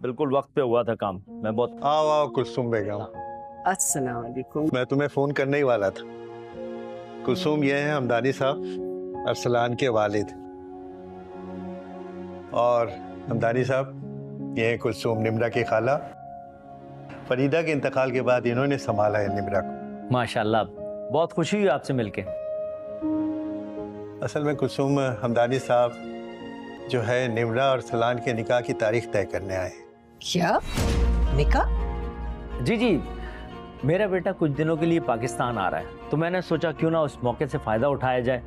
बिल्कुल वक्त पे हुआ था काम। मैं बहुत आओ आओ कुलसुम बेगम। अस्सलाम वालेकुम। मैं तुम्हें फोन करने ही वाला था। कुलसुम ये हैं हमदानी साहब, अरसलान के वालिद। और हमदानी साहब ये हैं कुलसुम, निम्रा की खाला। फरीदा के इंतकाल के बाद इन्होंने संभाला है निम्रा को। माशाल्लाह, बहुत खुशी हुई आपसे मिलके। असल में कुलसुम, हमदानी साहब जो है निम्रा और अरसलान के निकाह की तारीख तय करने आए। क्या निकाह? जी जी, मेरा बेटा कुछ दिनों के लिए पाकिस्तान आ रहा है, तो मैंने सोचा क्यों ना उस मौके से फायदा उठाया जाए।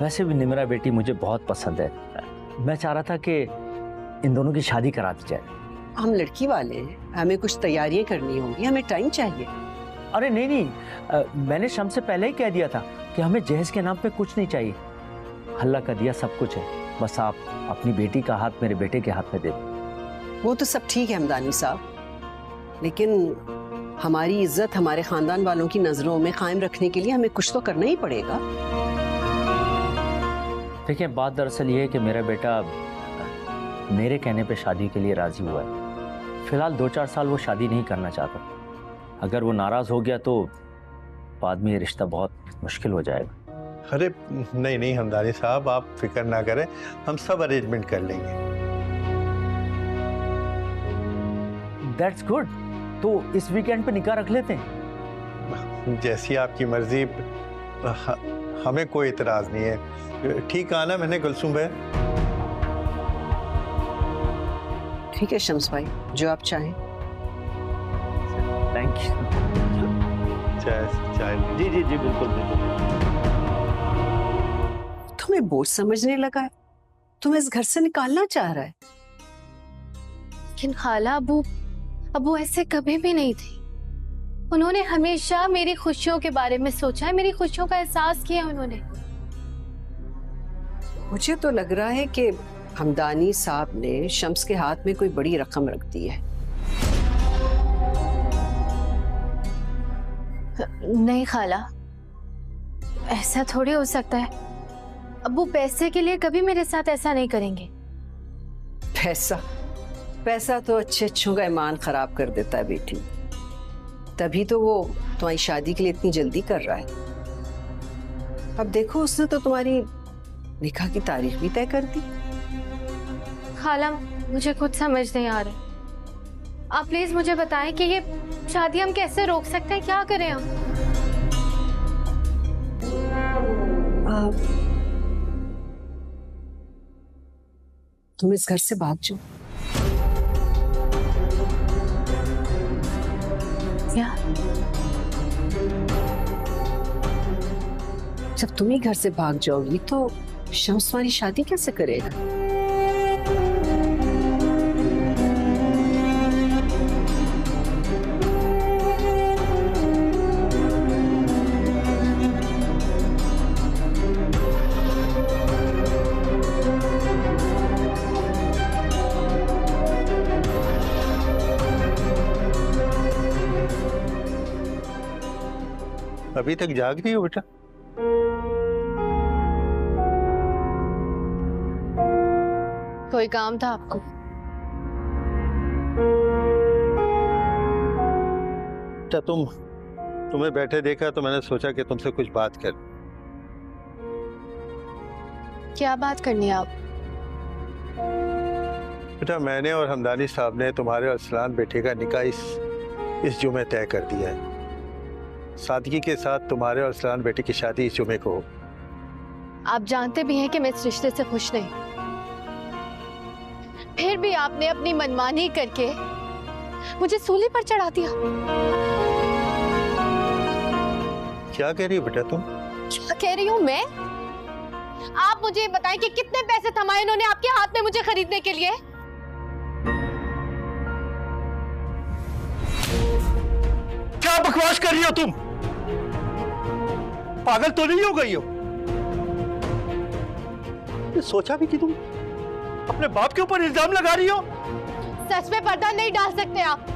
वैसे भी निम्रा बेटी मुझे बहुत पसंद है। मैं चाह रहा था कि इन दोनों की शादी करा दी जाए। हम लड़की वाले हैं, हमें कुछ तैयारियां करनी होंगी, हमें टाइम चाहिए। अरे नहीं नहीं, मैंने शम से पहले ही कह दिया था कि हमें जहेज के नाम पे कुछ नहीं चाहिए। अल्लाह का दिया सब कुछ है, बस आप अपनी बेटी का हाथ मेरे बेटे के हाथ में दे दें। वो तो सब ठीक है हमदानी साहब, लेकिन हमारी इज्जत हमारे खानदान वालों की नजरों में कायम रखने के लिए हमें कुछ तो करना ही पड़ेगा। देखिए, बात दरअसल ये है कि मेरा बेटा मेरे कहने पे शादी के लिए राजी हुआ है। फिलहाल 2-4 साल वो शादी नहीं करना चाहता। अगर वो नाराज हो गया तो बाद में ये रिश्ता बहुत मुश्किल हो जाएगा। अरे नहीं नहीं हमदानी साहब, आप फिक्र ना करें, हम सब अरेंजमेंट कर लेंगे। That's good. तो इस वीकेंड पे निकाह रख लेते हैं। जैसी आपकी मर्जी, हमें कोई इतराज नहीं है। ठीक आना मैंने कुलसुम भाई। ठीक है शम्स भाई, जो आप चाहें। Thank you. चाय चाय। जी जी जी, बिल्कुल बिल्कुल। तुम्हें बोझ समझने लगा है, तुम्हें इस घर से निकालना चाह रहा है। लेकिन खाला, अबू ऐसे कभी भी नहीं थी। उन्होंने हमेशा मेरी खुशियों के बारे में सोचा है, मेरी खुशियों का एहसास किया उन्होंने। मुझे तो लग रहा है कि हमदानी साहब ने शम्स के हाथ में कोई बड़ी रकम रख दी है। नहीं खाला, ऐसा थोड़ी हो सकता है। अब्बू पैसे के लिए कभी मेरे साथ ऐसा नहीं करेंगे। पैसा तो अच्छे अच्छों का ईमान खराब कर देता है बेटी। तभी तो वो तुम्हारी शादी के लिए इतनी जल्दी कर रहा है। अब देखो, उसने तो तुम्हारी निकाह की तारीख भी तय कर दी। खाला, मुझे कुछ समझ नहीं आ रहा। आप प्लीज मुझे बताएं कि ये शादी हम कैसे रोक सकते हैं, क्या करें हम? तुम इस घर से भाग जाओ। क्या? जब तुम ही घर से भाग जाओगी तो शम्स तुम्हारी शादी कैसे करेगा? अभी तक जाग रही हो बेटा? कोई काम था आपको? अच्छा, तुम्हें बैठे देखा तो मैंने सोचा कि तुमसे कुछ बात कर। क्या बात करनी है आप? बेटा, मैंने और हमदानी साहब ने तुम्हारे अरसलान बेटे का निकाह इस जुमे तय कर दिया है। सादगी के साथ तुम्हारे और अरसलान बेटे की शादी इस जुमे को हो। आप जानते भी हैं कि मैं इस रिश्ते से खुश नहीं, फिर भी आपने अपनी मनमानी करके मुझे सूली पर चढ़ा दिया। क्या कह रही हो बेटा तुम? क्या कह रही हूँ मैं? आप मुझे बताएं कि कितने पैसे थमाए उन्होंने आपके हाथ में मुझे खरीदने के लिए? क्या बकवास कर रही हो तुम? पागल तो नहीं हो गई हो? सोचा भी कि तुम अपने बाप के ऊपर इल्जाम लगा रही हो? सच में पर्दा नहीं डाल सकते आप।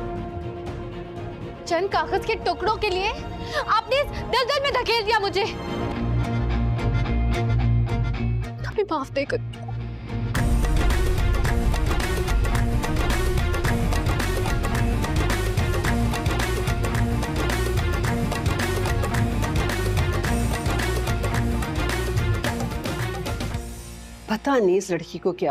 चंद कागज के टुकड़ों के लिए आपने इस दलदल में धकेल दिया मुझे। कभी माफ नहीं कर। पता नहीं इस लड़की को क्या